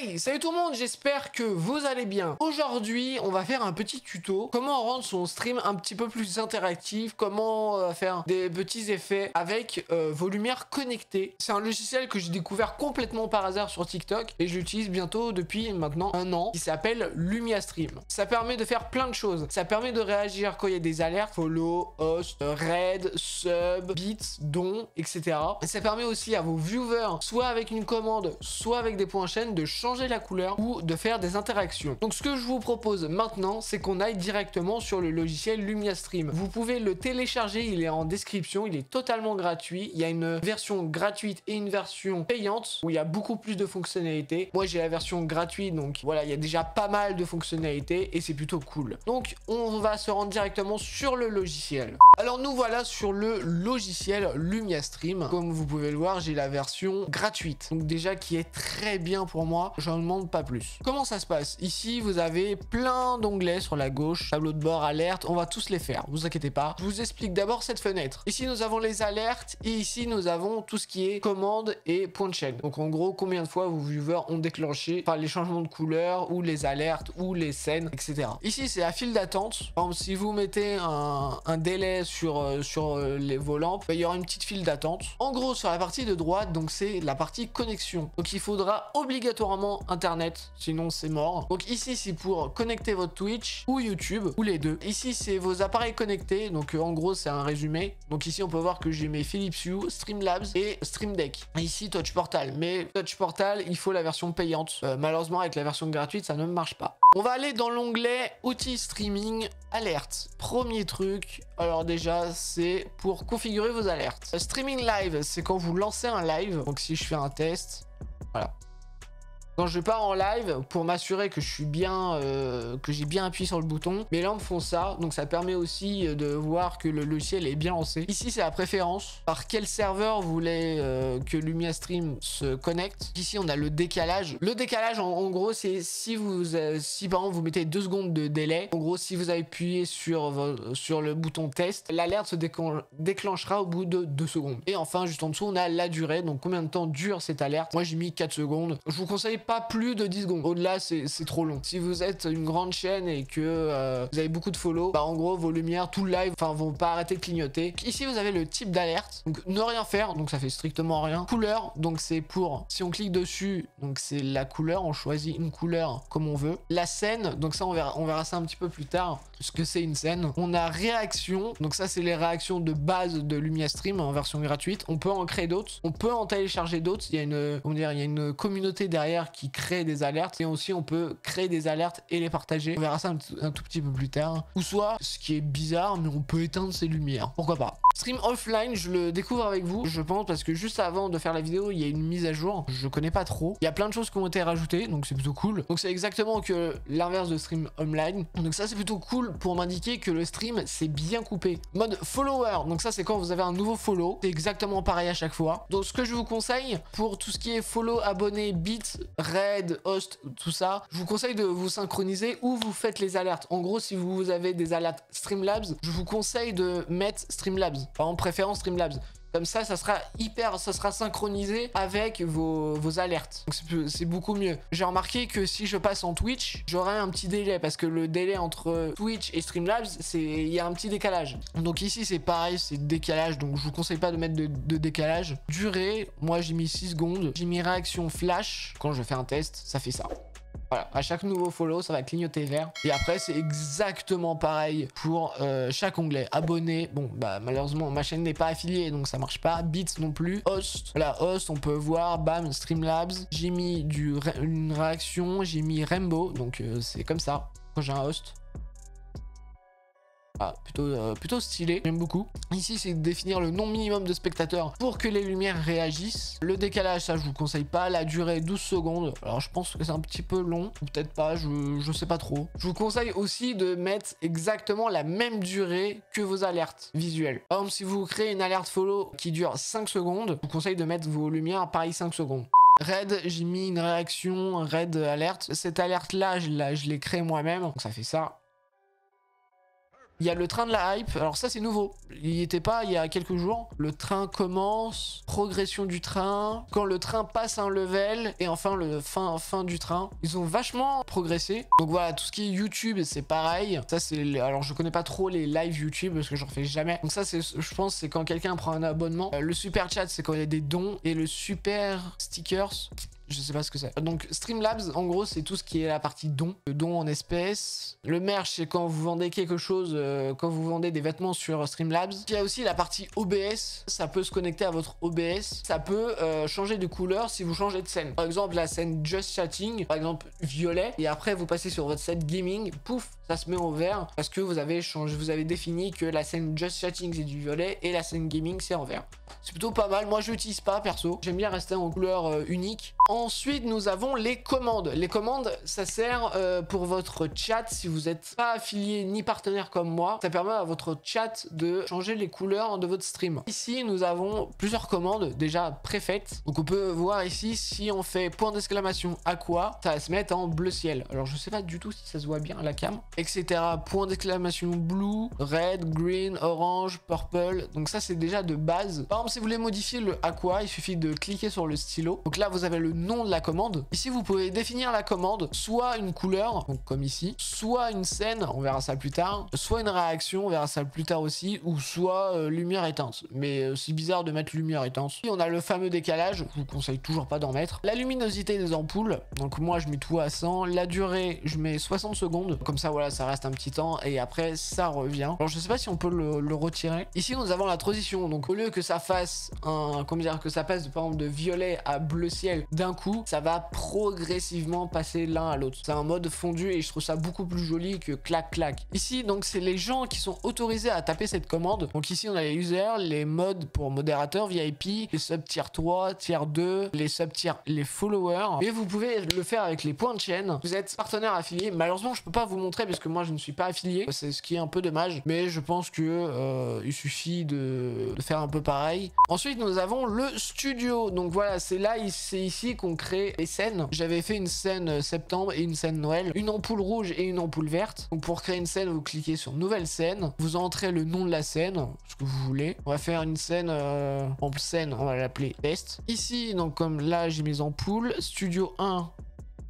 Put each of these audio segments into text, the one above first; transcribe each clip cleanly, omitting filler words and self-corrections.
Hey, salut tout le monde, j'espère que vous allez bien. Aujourd'hui, on va faire un petit tuto. Comment rendre son stream un petit peu plus interactif, comment faire des petits effets avec vos lumières connectées. C'est un logiciel que j'ai découvert complètement par hasard sur TikTok et je l'utilise bientôt depuis maintenant un an, qui s'appelle LumiaStream. Ça permet de faire plein de choses. Ça permet de réagir quand il y a des alertes, follow, host, raid, sub, bits, dons, etc. Et ça permet aussi à vos viewers, soit avec une commande, soit avec des points chaîne, de changer la couleur ou de faire des interactions. Donc ce que je vous propose maintenant, c'est qu'on aille directement sur le logiciel LumiaStream. Vous pouvez le télécharger, il est en description, il est totalement gratuit. Il y a une version gratuite et une version payante où il y a beaucoup plus de fonctionnalités. Moi j'ai la version gratuite, donc voilà, il y a déjà pas mal de fonctionnalités et c'est plutôt cool. Donc on va se rendre directement sur le logiciel. Alors nous voilà sur le logiciel LumiaStream. Comme vous pouvez le voir, j'ai la version gratuite, donc déjà qui est très bien pour moi, j'en demande pas plus. Comment ça se passe? Ici vous avez plein d'onglets sur la gauche, tableau de bord, alerte, on va tous les faire, vous inquiétez pas. Je vous explique d'abord cette fenêtre. Ici nous avons les alertes et ici nous avons tout ce qui est commande et point de chaîne. Donc en gros combien de fois vos viewers ont déclenché les changements de couleur ou les alertes ou les scènes, etc. Ici c'est la file d'attente. Par exemple si vous mettez un délai sur vos lampes, il y aura une petite file d'attente. En gros sur la partie de droite, donc c'est la partie connexion. Donc il faudra obligatoirement internet, sinon c'est mort. Donc ici c'est pour connecter votre Twitch ou YouTube ou les deux. Ici c'est vos appareils connectés, donc en gros c'est un résumé. Donc ici on peut voir que j'ai mes Philips Hue, Streamlabs et Stream Deck. Et ici Touch Portal, mais Touch Portal il faut la version payante. Malheureusement avec la version gratuite ça ne marche pas. On va aller dans l'onglet outils streaming alerte. Premier truc, alors déjà c'est pour configurer vos alertes. Streaming live, c'est quand vous lancez un live. Donc si je fais un test, voilà. Quand je pars en live, pour m'assurer que je suis bien, que j'ai bien appuyé sur le bouton, mes lampes font ça, donc ça permet aussi de voir que le logiciel est bien lancé. Ici, c'est la préférence. Par quel serveur vous voulez que LumiaStream se connecte. Ici, on a le décalage. Le décalage, en gros, c'est si par exemple vous mettez 2 secondes de délai. En gros, si vous appuyez sur le bouton test, l'alerte se déclenchera au bout de 2 secondes. Et enfin, juste en dessous, on a la durée. Donc, combien de temps dure cette alerte? Moi, j'ai mis 4 secondes. Je vous conseille pas plus de 10 secondes. Au-delà, c'est trop long. Si vous êtes une grande chaîne et que vous avez beaucoup de follow, bah en gros, vos lumières, tout le live, vont pas arrêter de clignoter. Ici, vous avez le type d'alerte. Donc, ne rien faire. Donc, ça fait strictement rien. Couleur. Donc, c'est pour, si on clique dessus, donc c'est la couleur. On choisit une couleur comme on veut. La scène. Donc, ça, on verra ça un petit peu plus tard. Ce que c'est une scène. On a réaction. Donc, ça, c'est les réactions de base de LumiaStream en version gratuite. On peut en créer d'autres. On peut en télécharger d'autres. Il y a une communauté derrière qui crée des alertes et aussi on peut créer des alertes et les partager. On verra ça un tout petit peu plus tard. Ou soit, ce qui est bizarre, mais on peut éteindre ses lumières. Pourquoi pas? Stream offline, je le découvre avec vous, je pense, parce que juste avant de faire la vidéo, il y a une mise à jour. Je connais pas trop. Il y a plein de choses qui ont été rajoutées, donc c'est plutôt cool. Donc c'est exactement que l'inverse de stream online. Donc ça c'est plutôt cool pour m'indiquer que le stream c'est bien coupé. Mode follower, donc ça c'est quand vous avez un nouveau follow. C'est exactement pareil à chaque fois. Donc ce que je vous conseille pour tout ce qui est follow, abonné, bits, raid, host, tout ça, je vous conseille de vous synchroniser où vous faites les alertes. En gros, si vous avez des alertes Streamlabs, je vous conseille de mettre Streamlabs, en préférence Streamlabs. Comme ça, ça sera synchronisé avec vos alertes. Donc c'est beaucoup mieux. J'ai remarqué que si je passe en Twitch, j'aurai un petit délai parce que le délai entre Twitch et Streamlabs, il y a un petit décalage. Donc ici, c'est pareil, c'est décalage. Donc je vous conseille pas de mettre de décalage. Durée, moi j'ai mis 6 secondes. J'ai mis réaction flash. Quand je fais un test, ça fait ça. Voilà, à chaque nouveau follow, ça va clignoter vert. Et après, c'est exactement pareil pour chaque onglet. Abonné, bon, bah malheureusement, ma chaîne n'est pas affiliée, donc ça marche pas. Bits non plus. Host, voilà, host, on peut voir, bam, Streamlabs. J'ai mis une réaction, j'ai mis Rainbow, donc c'est comme ça, quand j'ai un host. Ah, plutôt stylé, j'aime beaucoup. Ici, c'est de définir le nombre minimum de spectateurs pour que les lumières réagissent. Le décalage, ça, je vous conseille pas. La durée, 12 secondes. Alors, je pense que c'est un petit peu long. Ou peut-être pas, je sais pas trop. Je vous conseille aussi de mettre exactement la même durée que vos alertes visuelles. Par exemple, si vous créez une alerte follow qui dure 5 secondes, je vous conseille de mettre vos lumières pareil 5 secondes. Raid, j'ai mis une réaction raid alerte. Cette alerte-là, je l'ai créée moi-même. Donc, ça fait ça. Il y a le train de la hype. Alors ça, c'est nouveau. Il n'y était pas il y a quelques jours. Le train commence, progression du train, quand le train passe un level, et enfin le fin du train. Ils ont vachement progressé. Donc voilà, tout ce qui est YouTube, c'est pareil. Ça, c'est... Alors, je connais pas trop les live YouTube parce que j'en fais jamais. Donc ça, c'est, je pense, c'est quand quelqu'un prend un abonnement. Le super chat, c'est quand il y a des dons. Et le super stickers... Je sais pas ce que c'est. Donc Streamlabs, en gros, c'est tout ce qui est la partie don. Le don en espèces. Le merch, c'est quand vous vendez quelque chose, quand vous vendez des vêtements sur Streamlabs. Il y a aussi la partie OBS. Ça peut se connecter à votre OBS. Ça peut changer de couleur si vous changez de scène. Par exemple, la scène Just Chatting, par exemple, violet. Et après, vous passez sur votre scène Gaming. Pouf, ça se met en vert. Parce que vous avez changé, vous avez défini que la scène Just Chatting, c'est du violet. Et la scène Gaming, c'est en vert. C'est plutôt pas mal. Moi, je l'utilise pas, perso. J'aime bien rester en couleur unique. Ensuite, nous avons les commandes. Les commandes, ça sert pour votre chat. Si vous n'êtes pas affilié ni partenaire comme moi, ça permet à votre chat de changer les couleurs de votre stream. Ici, nous avons plusieurs commandes déjà préfaites. Donc, on peut voir ici, si on fait point d'exclamation aqua, ça va se mettre en bleu ciel. Alors, je sais pas du tout si ça se voit bien à la cam, etc. Point d'exclamation blue, red, green, orange, purple. Donc, ça, c'est déjà de base. Par exemple, si vous voulez modifier le aqua, il suffit de cliquer sur le stylo. Donc là, vous avez le nom de la commande. Ici, vous pouvez définir la commande, soit une couleur, donc comme ici, soit une scène, on verra ça plus tard, soit une réaction, on verra ça plus tard aussi, ou soit lumière éteinte. Mais c'est bizarre de mettre lumière éteinte. Puis on a le fameux décalage, je vous conseille toujours pas d'en mettre. La luminosité des ampoules, donc moi je mets tout à 100. La durée, je mets 60 secondes. Comme ça, voilà, ça reste un petit temps et après ça revient. Alors je sais pas si on peut le retirer. Ici, nous avons la transition. Donc au lieu que ça fasse un, comment dire, que ça passe par exemple de violet à bleu ciel d'un coup, ça va progressivement passer l'un à l'autre. C'est un mode fondu et je trouve ça beaucoup plus joli que clac clac. Ici, donc c'est les gens qui sont autorisés à taper cette commande. Donc ici, on a les users, les modes pour modérateurs, VIP, les sub tier 3, tier 2, les sub tier, les followers. Et vous pouvez le faire avec les points de chaîne. Vous êtes partenaire affilié. Malheureusement, je peux pas vous montrer parce que moi, je ne suis pas affilié. C'est ce qui est un peu dommage. Mais je pense que il suffit de faire un peu pareil. Ensuite, nous avons le studio. Donc voilà, c'est là, c'est ici qu'on crée les scènes. J'avais fait une scène septembre et une scène Noël. Une ampoule rouge et une ampoule verte. Donc pour créer une scène, vous cliquez sur nouvelle scène. Vous entrez le nom de la scène, ce que vous voulez. On va faire une scène en scène, on va l'appeler test. Ici, donc comme là, j'ai mes ampoules. Studio 1.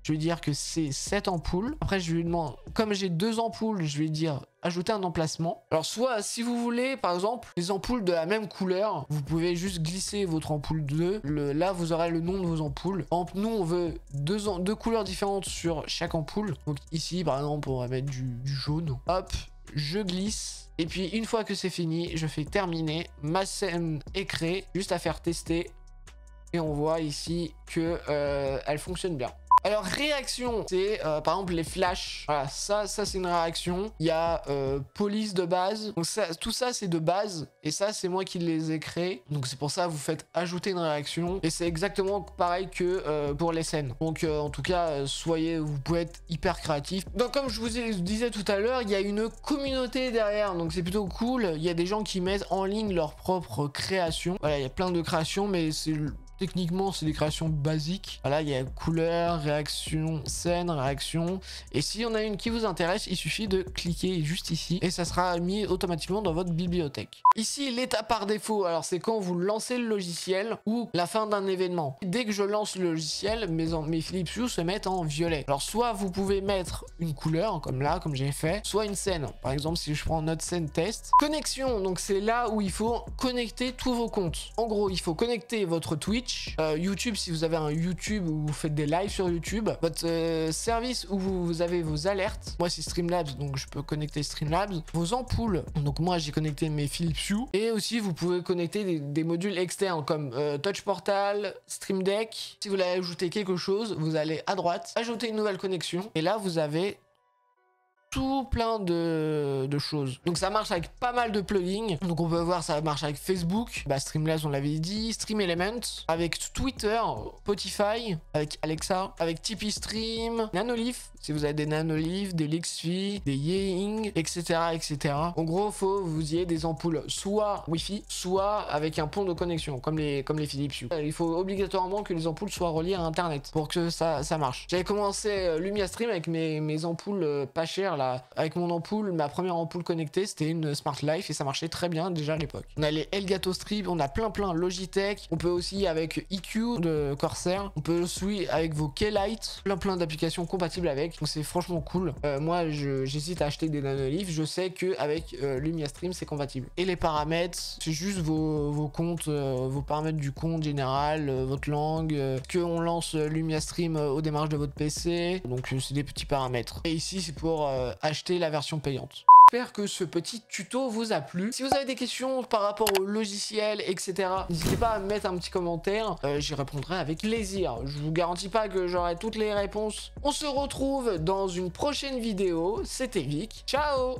Je vais dire que c'est 7 ampoules. Après, je lui demande, comme j'ai 2 ampoules, je vais dire ajouter un emplacement. Alors, soit si vous voulez, par exemple, les ampoules de la même couleur, vous pouvez juste glisser votre ampoule 2. Là, vous aurez le nom de vos ampoules. Nous, on veut deux couleurs différentes sur chaque ampoule. Donc ici, par exemple, on va mettre du jaune. Hop, je glisse. Et puis, une fois que c'est fini, je fais terminer. Ma scène est créée. Juste à faire tester. Et on voit ici que elle fonctionne bien. Alors réaction, c'est par exemple les flashs. Voilà, ça c'est une réaction. Il y a police de base. Donc ça, tout ça c'est de base. Et ça c'est moi qui les ai créés. Donc c'est pour ça que vous faites ajouter une réaction. Et c'est exactement pareil que pour les scènes. Donc en tout cas, vous pouvez être hyper créatif. Donc comme je vous disais tout à l'heure, il y a une communauté derrière. Donc c'est plutôt cool. Il y a des gens qui mettent en ligne leur propre création. Voilà, il y a plein de créations, mais c'est... Techniquement, c'est des créations basiques. Voilà, il y a couleur, réaction, scène, réaction. Et si on a une qui vous intéresse, il suffit de cliquer juste ici et ça sera mis automatiquement dans votre bibliothèque. Ici, l'état par défaut, alors c'est quand vous lancez le logiciel ou la fin d'un événement. Dès que je lance le logiciel, mes Philips Hue se mettent en violet. Alors soit vous pouvez mettre une couleur, comme là, comme j'ai fait, soit une scène. Par exemple, si je prends notre scène test. Connexion, donc c'est là où il faut connecter tous vos comptes. En gros, il faut connecter votre Twitch, YouTube si vous avez un YouTube où vous faites des lives sur YouTube, votre service où vous avez vos alertes. Moi c'est Streamlabs, donc je peux connecter Streamlabs. Vos ampoules, donc moi j'ai connecté mes Philips Hue. Et aussi vous pouvez connecter des modules externes comme Touch Portal, Stream Deck. Si vous voulez ajouter quelque chose, vous allez à droite, ajouter une nouvelle connexion. Et là vous avez tout plein de choses. Donc ça marche avec pas mal de plugins. Donc on peut voir ça marche avec Facebook, Streamlabs on l'avait dit, Stream Element, avec Twitter, Spotify, avec Alexa, avec Tipeee Stream, Nanoleaf, si vous avez des Nanoleaf, des Lexfi, des Ying, etc. etc. En gros, faut vous y ayez des ampoules soit Wi-Fi, soit avec un pont de connexion, comme les Philips Hue. Il faut obligatoirement que les ampoules soient reliées à Internet pour que ça marche. J'avais commencé Lumia Stream avec mes ampoules pas chères, faire là avec mon ampoule, ma première ampoule connectée, c'était une Smart Life et ça marchait très bien déjà à l'époque. On a les Elgato Strip, on a plein Logitech, on peut aussi avec EQ de Corsair, on peut aussi avec vos K-Lite, plein d'applications compatibles avec, donc c'est franchement cool. Moi j'hésite à acheter des Nanolive, je sais que avec Lumia Stream c'est compatible. Et les paramètres, c'est juste vos comptes, vos paramètres du compte général, votre langue, que on lance Lumia Stream au démarrage de votre PC, donc c'est des petits paramètres. Et ici c'est pour acheter la version payante. J'espère que ce petit tuto vous a plu. Si vous avez des questions par rapport au logiciel, etc., n'hésitez pas à me mettre un petit commentaire. J'y répondrai avec plaisir. Je vous garantis pas que j'aurai toutes les réponses. On se retrouve dans une prochaine vidéo. C'était Vic. Ciao!